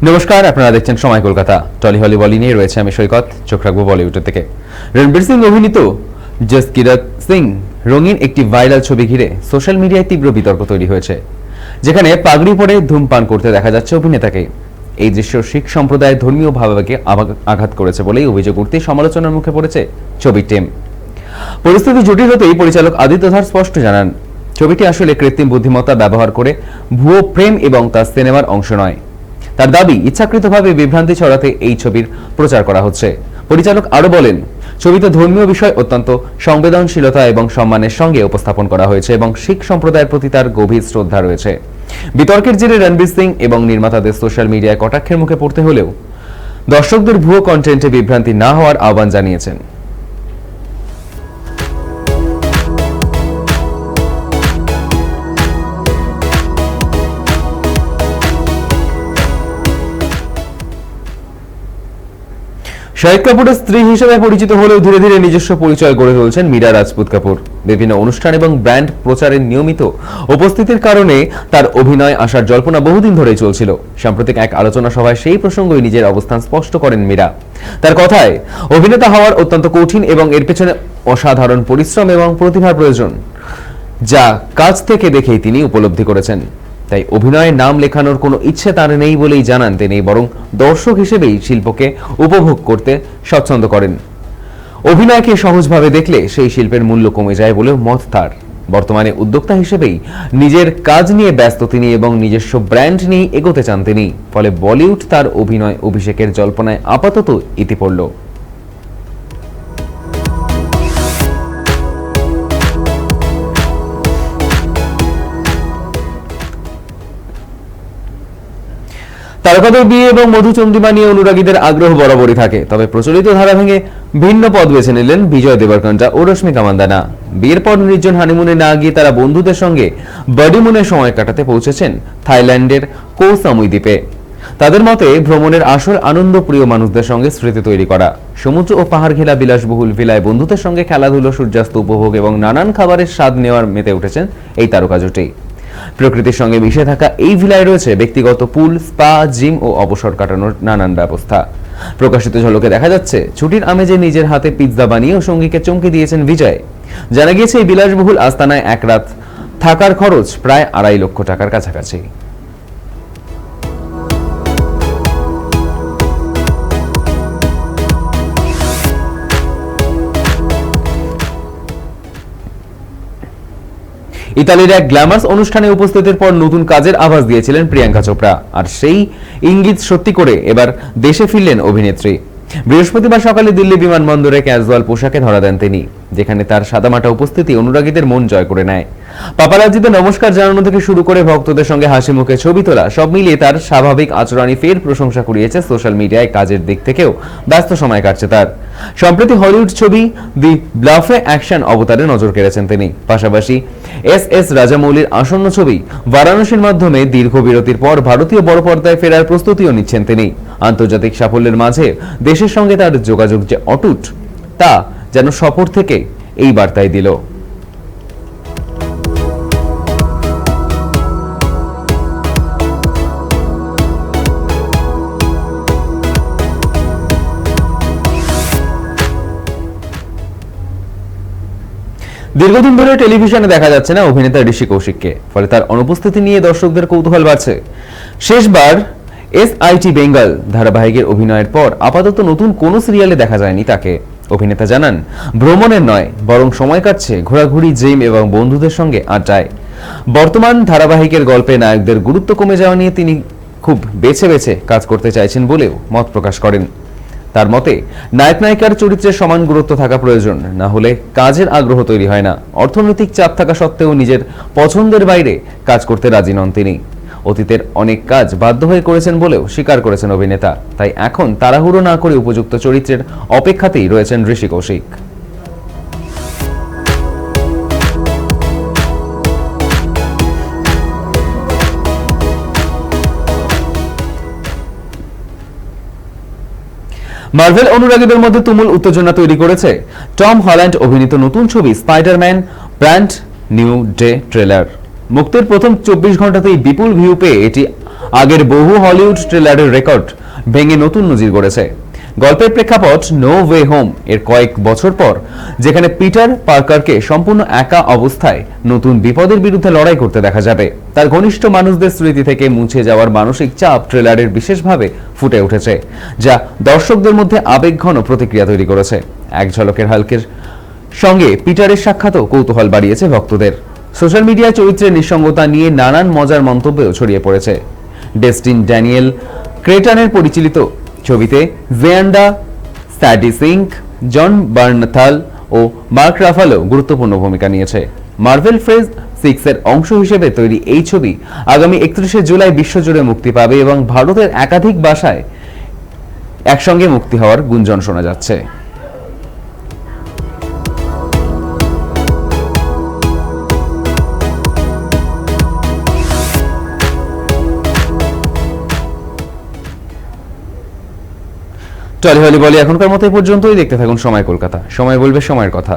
নমস্কার, আপনারা দেখছেন সময় কলকাতা। টলি হলি বলি নিয়ে রয়েছে আমি সৈকত। চোখ রাখবো বলিউডের থেকে। রণবীর সিং অভিনীত জসকিরত সিং রঙিন একটি ভাইরাল ছবি ঘিরে সোশ্যাল মিডিয়ায় তীব্র বিতর্ক তৈরি হয়েছে, যেখানে পাগড়ি পরে ধূমপান করতে দেখা যাচ্ছে অভিনেতাকে। এই দৃশ্য শিখ সম্প্রদায়ের ধর্মীয় ভাবাবেগে আঘাত করেছে বলেই অভিযোগ উঠতে সমালোচনার মুখে পড়েছে ছবির টিম। পরিস্থিতি জটিল হতেই পরিচালক আদিত্য ধার স্পষ্ট জানান, ছবিটি আসলে কৃত্রিম বুদ্ধিমত্তা ব্যবহার করে ভুয়ো প্রেম এবং তার সিনেমার অংশ নয়। তার দাবি, ইচ্ছাকৃতভাবে বিভ্রান্তি ছড়াতে এই ছবির প্রচার করা হচ্ছে। পরিচালক আরো বলেন, ছবিতে ধর্মীয় বিষয় অত্যন্ত সংবেদনশীলতা এবং সম্মানের সঙ্গে উপস্থাপন করা হয়েছে এবং শিখ সম্প্রদায়ের প্রতি তার গভীর শ্রদ্ধা রয়েছে। বিতর্কের জেরে রণবীর সিং এবং নির্মাতাদের সোশ্যাল মিডিয়ায় কটাক্ষের মুখে পড়তে হলেও দর্শকদের ভুয়ো কন্টেন্টে বিভ্রান্তি না হওয়ার আহ্বান জানিয়েছেন। শাহিদ কাপুরের স্ত্রী হিসেবে পরিচিত হলেও ধীরে ধীরে নিজস্ব পরিচয় গড়ে তুলছেন মীরা রাজপুত কাপুর। বিভিন্ন অনুষ্ঠান এবং ব্র্যান্ড প্রচারের নিয়মিত উপস্থিতির কারণে তার অভিনয় আসার জল্পনা বহুদিন ধরেই চলছিল। সাম্প্রতিক এক আলোচনা সভায় সেই প্রসঙ্গই নিজের অবস্থান স্পষ্ট করেন মীরা। তার কথায়, অভিনেতা হওয়ার অত্যন্ত কঠিন এবং এর পেছনে অসাধারণ পরিশ্রম এবং প্রতিভার প্রয়োজন, যা কাজ থেকে দেখেই তিনি উপলব্ধি করেছেন। তাই অভিনয়ে নাম লেখানোর কোনো ইচ্ছে তার নেই বলেই জানান তিনি, বরং দর্শক হিসেবেই শিল্পকে উপভোগ করতে স্বচ্ছন্দ করেন। অভিনয়কে সহজভাবে দেখলে সেই শিল্পের মূল্য কমে যায় বলেও মত তার। বর্তমানে উদ্যোক্তা হিসেবেই নিজের কাজ নিয়ে ব্যস্ত তিনি এবং নিজস্ব ব্র্যান্ড নিয়ে এগোতে চান তিনি। ফলে বলিউড তার অভিনয় অভিষেকের জল্পনায় আপাতত ইতি পড়ল। তারকাদের বিয়ে এবং মধুচন্দ্রিমা নিয়ে অনুরাগীদের আগ্রহ বরাবরই থাকে, তবে প্রচলিত ধারা ভেঙে ভিন্ন পথ বেছে নিলেন বিজয় দেবরকোন্ডা ও রশ্মিকা মান্দানা। বিয়ের পর নির্জন হানিমুনে না গিয়ে তারা বন্ধুদের সঙ্গে বাডিমুনে সময় কাটাতে পৌঁছেছেন থাইল্যান্ডের কো সামুই দ্বীপে। তাদের মতে, ভ্রমণের আসল আনন্দ প্রিয় মানুষদের সঙ্গে স্মৃতি তৈরি করা। সমুদ্র ও পাহাড় ঘেরা বিলাসবহুল ভিলায় বন্ধুদের সঙ্গে খেলাধুলো, সূর্যাস্ত উপভোগ এবং নানান খাবারের স্বাদ নেওয়ার মেতে উঠেছেন এই তারকা জুটি। প্রকৃতির সঙ্গে মিশে থাকা এই ভিলায় রয়েছে ব্যক্তিগত পুল, স্পা, জিম ও অবসর কাটানোর নানান ব্যবস্থা। প্রকাশিত ঝলকে দেখা যাচ্ছে ছুটির আমেজে নিজের হাতে পিৎজা বানিয়ে ও সঙ্গীকে চমকে দিয়েছেন বিজয়। জানা গিয়েছে, এই বিলাসবহুল আস্তানায় এক রাত থাকার খরচ প্রায় 2.5 লক্ষ টাকার কাছাকাছি। ইতালির এক গ্ল্যামার্স অনুষ্ঠানে উপস্থিতির পর নতুন কাজের আভাস দিয়েছিলেন প্রিয়াঙ্কা চোপড়া, আর সেই ইঙ্গিত সত্যি করে এবার দেশে ফিরলেন অভিনেত্রী। বৃহস্পতিবার সকালে দিল্লি বিমানবন্দরে ক্যাজুয়াল পোশাকে ধরা দেন তিনি, যেখানে তার সাদামাটা উপস্থিতি অনুরাগীদের মন জয় করে নেয়। পাপারাজ্জিতে নমস্কার জানানো থেকে শুরু করে ভক্তদের সঙ্গে হাসি মুখে ছবি তোলা, সব মিলিয়ে তার স্বাভাবিক আচরণই ফের প্রশংসা কুড়িয়েছে সোশ্যাল মিডিয়ায়। কাজের দিক থেকেও ব্যস্ত সময় কাটছে তার। সম্প্রতি হলিউড ছবি দি ব্লাফে অ্যাকশন অবতারে নজর কেড়েছেন তিনি। পাশাপাশি এস রাজামৌলির আসন্ন ছবি বারাণসীর মাধ্যমে দীর্ঘ বিরতির পর ভারতীয় বড় পর্দায় ফেরার প্রস্তুতিও নিচ্ছেন তিনি। আন্তর্জাতিক সাফল্যের মাঝে দেশের সঙ্গে তার যোগাযোগ যে অটুট, তা যেন সফর থেকে এই বার্তাই দিল। দীর্ঘদিন ধরে টেলিভিশনে দেখা যাচ্ছে না অভিনেতা ঋষি কৌশিককে, ফলে তার অনুপস্থিতি নিয়ে দর্শকদের কৌতূহল বাড়ছে। শেষবার SIT বেঙ্গল ধারাবাহিকের অভিনয়ের পর আপাতত নতুন কোনো সিরিয়ালে দেখা যায়নি তাকে। অভিনেতা জানান, ভ্রমণের নয় বরং সময় কাটছে ঘোরাঘুরি, জিম এবং বন্ধুদের সঙ্গে আড্ডায়। বর্তমান ধারাবাহিকের গল্পে নায়কদের গুরুত্ব কমে যাওয়া নিয়ে তিনি খুব বেছে বেছে কাজ করতে চাইছেন বলেও মত প্রকাশ করেন। তার মতে, নায়ক নায়িকার চরিত্রের সমান গুরুত্ব থাকা প্রয়োজন, না হলে কাজের আগ্রহ তৈরি হয় না। অর্থনৈতিক চাপ থাকা সত্ত্বেও নিজের পছন্দের বাইরে কাজ করতে রাজি নন তিনি। অতীতের অনেক কাজ বাধ্য হয়ে করেছেন বলেও স্বীকার করেছেন অভিনেতা। তাই এখন তাড়াহুড়ো না করে উপযুক্ত চরিত্রের অপেক্ষাতেই রয়েছেন ঋষি কৌশিক। মার্ভেল অনুরাগীদের মধ্যে তুমুল উত্তেজনা তৈরি করেছে টম হল্যান্ড অভিনীত নতুন ছবি Spiderman brand new day trailer. মুক্তির প্রথম 24 ঘন্টাতেই বিপুল ভিউ পেয়ে এটি আগের বহু হলিউড ট্রেলারের রেকর্ড ভেঙে নতুন নজির গড়েছে। গল্পের প্রেক্ষাপট নো ওয়ে হোম এর কয়েক বছর পর, যেখানে পিটার পার্কারকে সম্পূর্ণ একা অবস্থায় নতুন বিপদের বিরুদ্ধে লড়াই করতে দেখা যাবে। তার ঘনিষ্ঠ মানুষদের স্মৃতি থেকে মুছে যাওয়ার মানসিক চাপ ট্রেলারের বিশেষভাবে ফুটে উঠেছে, যা দর্শকদের মধ্যে আবেগঘন প্রতিক্রিয়া তৈরি করেছে। এক ঝলকের হাল্কের সঙ্গে পিটারের সাক্ষাৎও কৌতূহল বাড়িয়েছে ভক্তদের। সোশ্যাল মিডিয়ায় চরিত্রের নিঃসঙ্গতা নিয়ে নানান মজার মন্তব্যও ছড়িয়ে পড়েছে। ডেস্টিন ড্যানিয়েল ক্রেটনের পরিচালিত ছবিতে জেয়ান্ডা স্যাডি সিঙ্ক, জন বার্নথাল ও মার্ক রাফালো গুরুত্বপূর্ণ ভূমিকা নিয়েছে। মার্ভেল ফেজ 6 এর অংশ হিসেবে তৈরি এই ছবি আগামী 31শে জুলাই বিশ্বজুড়ে মুক্তি পাবে এবং ভারতের একাধিক ভাষায় একসঙ্গে মুক্তি হওয়ার গুঞ্জন শোনা যাচ্ছে। টলি হলি বলি এখনকার মতো এই পর্যন্তই। দেখতে থাকুন সময় কলকাতা। সময় বলবে সময়ের কথা।